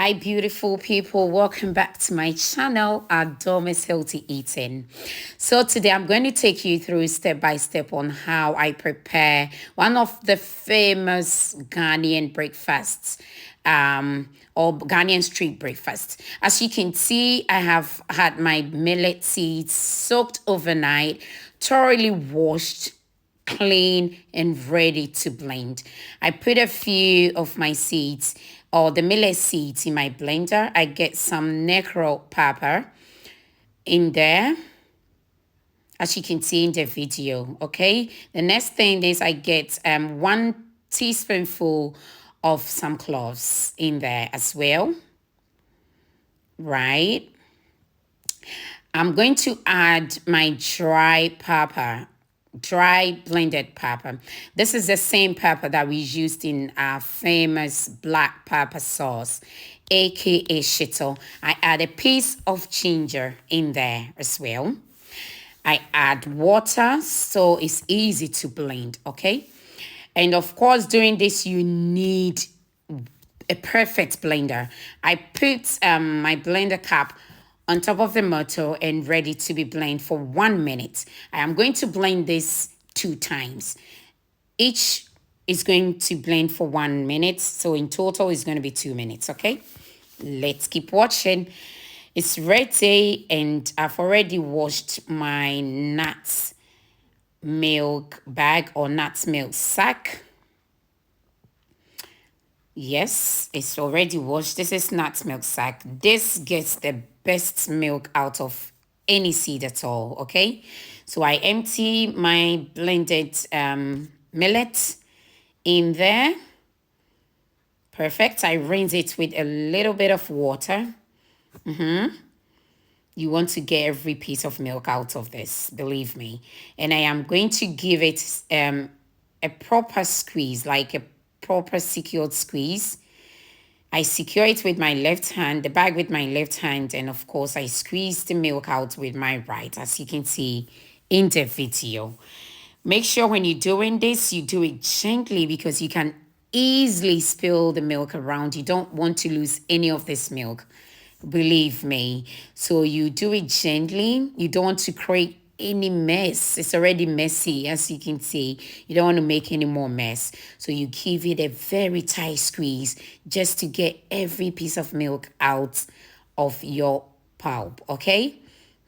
Hi, beautiful people. Welcome back to my channel, ADOMAA'S Healthy Eating. So today I'm going to take you through step by step on how I prepare one of the famous Ghanaian breakfasts, or Ghanaian street breakfast. As you can see, I have had my millet seeds soaked overnight, thoroughly washed, clean and ready to blend. I put a few of my seeds or the millet seeds in my blender. I get some Negro pepper in there, as you can see in the video. Okay, the next thing is I get 1 teaspoonful of some cloves in there as well. Right, I'm going to add my dry pepper, dry blended pepper. This is the same pepper that we used in our famous black pepper sauce, aka shito. I add a piece of ginger in there as well. I add water so it's easy to blend, okay? And of course, doing this, you need a perfect blender. I put my blender cap on top of the motor and ready to be blended for 1 minute. I am going to blend this 2 times. Each is going to blend for 1 minute. So in total, it's going to be 2 minutes, okay? Let's keep watching. It's ready and I've already washed my nuts milk bag or nuts milk sack. Yes, it's already washed. This is nuts milk sack. This gets the best milk out of any seed at all, okay? So I empty my blended millet in there. Perfect. I rinse it with a little bit of water. You want to get every piece of milk out of this, believe me. And I am going to give it a proper squeeze, like a proper secured squeeze. I secure it with my left hand, the bag with my left hand, and of course I squeeze the milk out with my right, as you can see in the video. Make sure when you're doing this, you do it gently because you can easily spill the milk around. You don't want to lose any of this milk, believe me. So you do it gently. You don't want to create any mess. It's already messy, as you can see. You don't want to make any more mess. So you give it a very tight squeeze just to get every piece of milk out of your pulp, okay?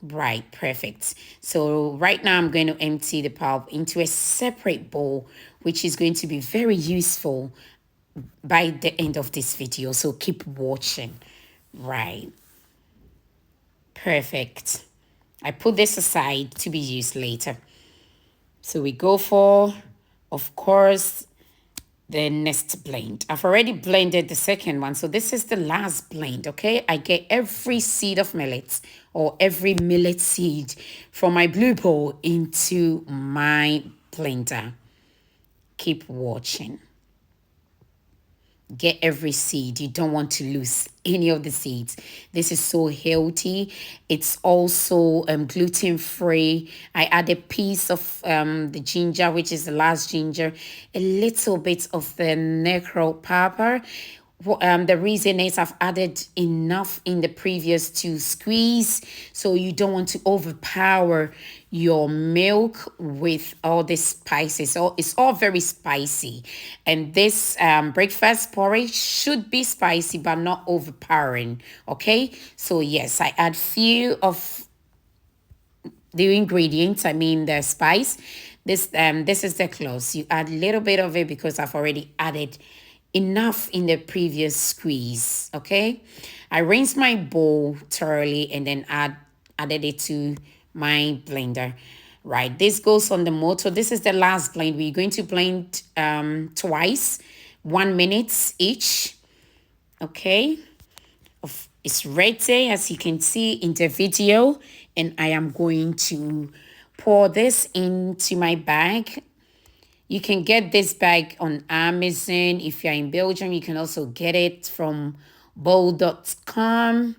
Right, perfect. So right now I'm going to empty the pulp into a separate bowl, which is going to be very useful by the end of this video. So keep watching. Right, perfect. I put this aside to be used later. So we go for, of course, the next blend. I've already blended the second one. So this is the last blend, okay? I get every seed of millet or every millet seed from my blue bowl into my blender. Keep watching. Get every seed. You don't want to lose any of the seeds. This is so healthy. It's also gluten free. I add a piece of the ginger, which is the last ginger, a little bit of the Negro pepper. The reason is I've added enough in the previous to squeeze, so you don't want to overpower your milk with all the spices. So it's all very spicy, and this breakfast porridge should be spicy but not overpowering. Okay, so yes, I add few of the ingredients. I mean the spice. This is the cloves. You add a little bit of it because I've already added enough in the previous squeeze. Okay, I rinsed my bowl thoroughly and then added it to my blender. Right, this goes on the motor. This is the last blend. We're going to blend twice, 1 minute each. Okay, it's ready, as you can see in the video, and I am going to pour this into my bag. You can get this bag on Amazon. If you're in Belgium, you can also get it from bowl.com.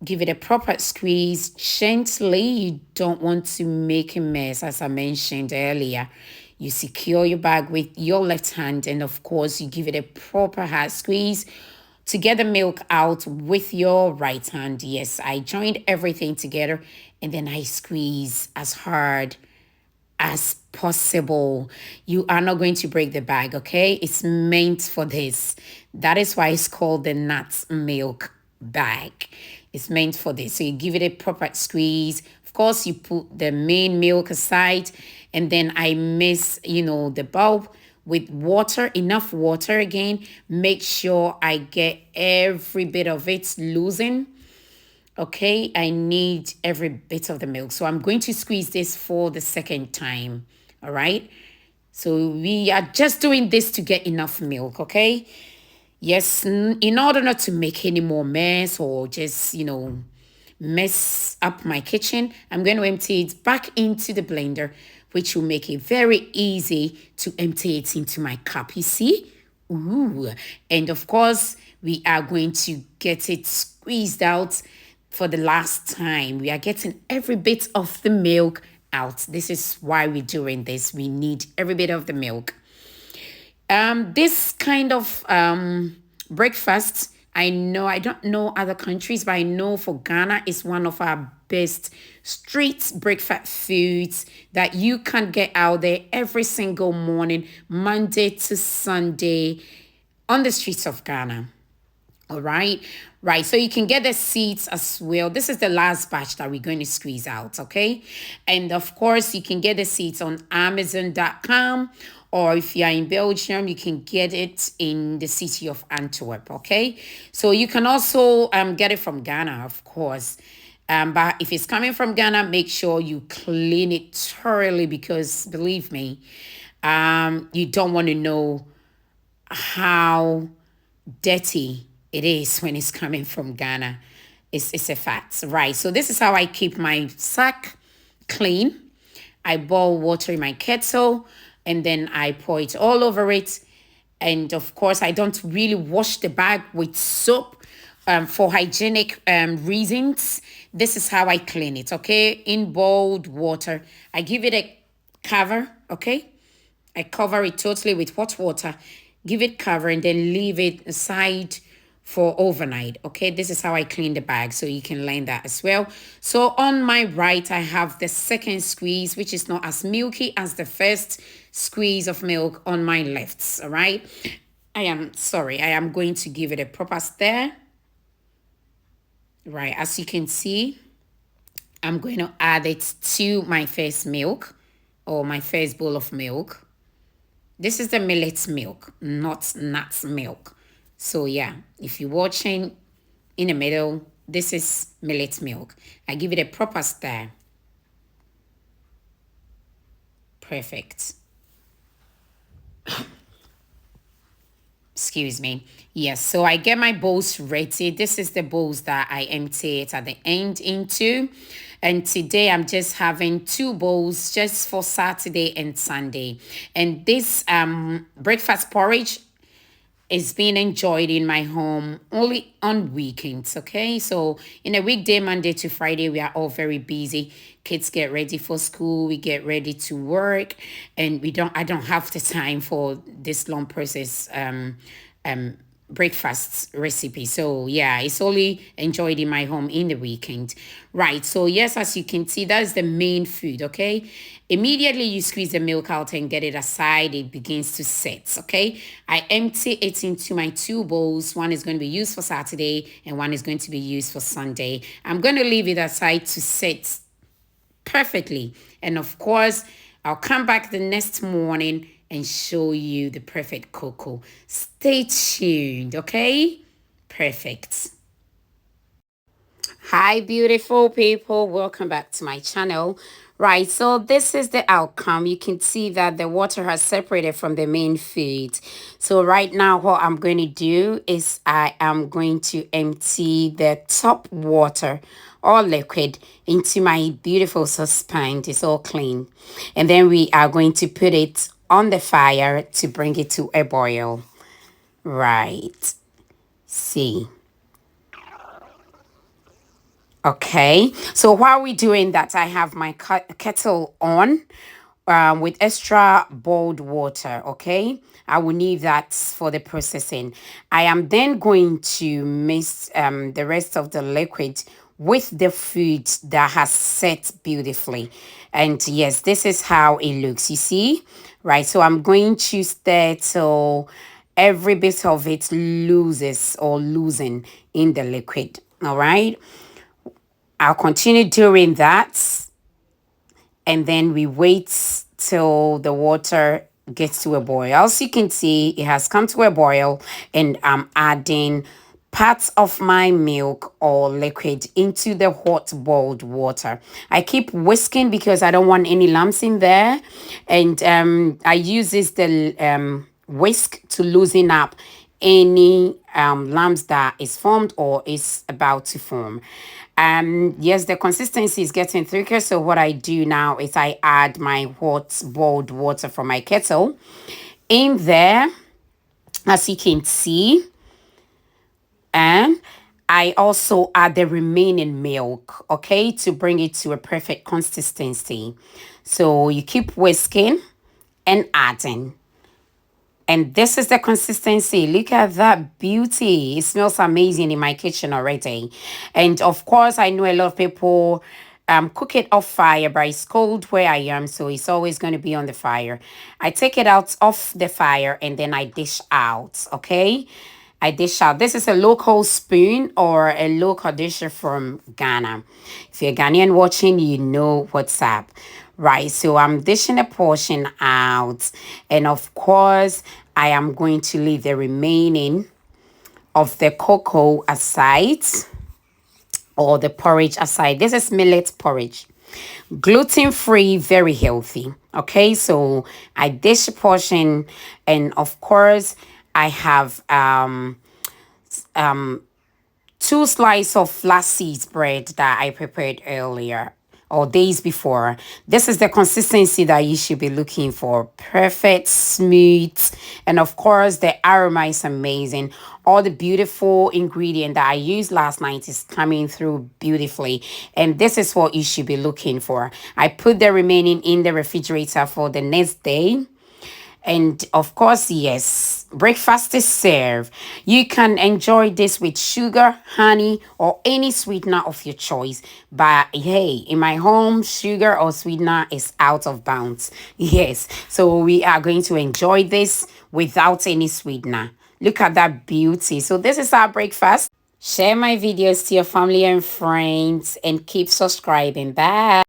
Give it a proper squeeze gently. You don't want to make a mess, as I mentioned earlier. You secure your bag with your left hand, and of course, you give it a proper hard squeeze to get the milk out with your right hand. Yes, I joined everything together and then I squeeze as hard as possible. You are not going to break the bag, okay? It's meant for this. That is why it's called the nuts milk bag. It's meant for this. So you give it a proper squeeze. Of course, you put the main milk aside, and then I mix, the bulb with water, enough water again. Make sure I get every bit of it loosened. Okay, I need every bit of the milk. So I'm going to squeeze this for the second time. All right. So we are just doing this to get enough milk. Okay. Yes, in order not to make any more mess or just, mess up my kitchen, I'm going to empty it back into the blender, which will make it very easy to empty it into my cup. You see? Ooh. And of course, we are going to get it squeezed out for the last time. We are getting every bit of the milk out. This is why we're doing this. We need every bit of the milk. This kind of breakfast, I know, I don't know other countries, but I know for Ghana is one of our best street breakfast foods that you can get out there every single morning, Monday to Sunday, on the streets of Ghana. All right. Right. So you can get the seeds as well. This is the last batch that we're going to squeeze out. Okay. And of course, you can get the seeds on Amazon.com, or if you're in Belgium, you can get it in the city of Antwerp. Okay. So you can also get it from Ghana, of course. But if it's coming from Ghana, make sure you clean it thoroughly, because believe me, you don't want to know how dirty it is when it's coming from Ghana. It's a fact, right? So this is how I keep my sack clean. I boil water in my kettle and then I pour it all over it. And of course, I don't really wash the bag with soap for hygienic reasons. This is how I clean it, okay? In boiled water. I give it a cover, okay? I cover it totally with hot water, give it cover, and then leave it aside for overnight. Okay, this is how I clean the bag, so you can learn that as well. So on my right, I have the second squeeze, which is not as milky as the first squeeze of milk on my left. All right, I am going to give it a proper stir. Right, as you can see, I'm going to add it to my first milk, or my first bowl of milk. This is the Millets milk, not nuts milk. So yeah, if you're watching in the middle, this is Millets milk. I give it a proper stir. Perfect. Excuse me. Yes, so I get my bowls ready. This is the bowls that I empty it at the end into. And today I'm just having two bowls just for Saturday and Sunday. And this breakfast porridge is being enjoyed in my home only on weekends. Okay, so in a weekday, Monday to Friday, we are all very busy. Kids get ready for school, we get ready to work, and I don't have the time for this long process breakfast recipe. So yeah, it's only enjoyed in my home in the weekend. Right, so yes, as you can see, that's the main food. Okay, immediately you squeeze the milk out and get it aside, it begins to set. Okay, I empty it into my two bowls. One is going to be used for Saturday and one is going to be used for Sunday. I'm going to leave it aside to set perfectly, and of course I'll come back the next morning and show you the perfect cocoa. Stay tuned, okay? Perfect. Hi, beautiful people. Welcome back to my channel. Right, so this is the outcome. You can see that the water has separated from the main food. So right now, what I'm going to do is I am going to empty the top water or liquid into my beautiful saucepan. It's all clean. And then we are going to put it on the fire to bring it to a boil. Right. See. Okay, so while we're doing that, I have my kettle on. with extra boiled water. Okay, I will need that for the processing. I am then going to mix the rest of the liquid with the food that has set beautifully. And yes, this is how it looks, you see, right? So I'm going to stir till every bit of it loses or loosen in the liquid. All right, I'll continue doing that, and then we wait till the water gets to a boil. As you can see, it has come to a boil, and I'm adding parts of my milk or liquid into the hot boiled water. I keep whisking because I don't want any lumps in there, and I use the whisk to loosen up any lumps that is formed or is about to form. Yes, the consistency is getting thicker. So what I do now is I add my hot boiled water from my kettle in there, as you can see, and I also add the remaining milk, okay, to bring it to a perfect consistency. So you keep whisking and adding. And this is the consistency. Look at that beauty. It smells amazing in my kitchen already. And of course, I know a lot of people cook it off fire, but it's cold where I am, so it's always going to be on the fire. I take it out off the fire and then I dish out, okay? I dish out. This is a local spoon or a local disher from Ghana. If you're Ghanaian watching, you know what's up. Right, so I'm dishing a portion out, and of course, I am going to leave the remaining of the cocoa aside or the porridge aside. This is millet porridge, gluten free, very healthy. Okay, so I dish a portion, and of course, I have two slices of flax seeds bread that I prepared earlier or days before. This is the consistency that you should be looking for. Perfect, smooth, and of course the aroma is amazing. All the beautiful ingredient that I used last night is coming through beautifully, and this is what you should be looking for. I put the remaining in the refrigerator for the next day. And of course, yes, breakfast is served. You can enjoy this with sugar, honey, or any sweetener of your choice. But hey, in my home, sugar or sweetener is out of bounds. Yes, so we are going to enjoy this without any sweetener. Look at that beauty. So this is our breakfast. Share my videos to your family and friends and keep subscribing. Bye.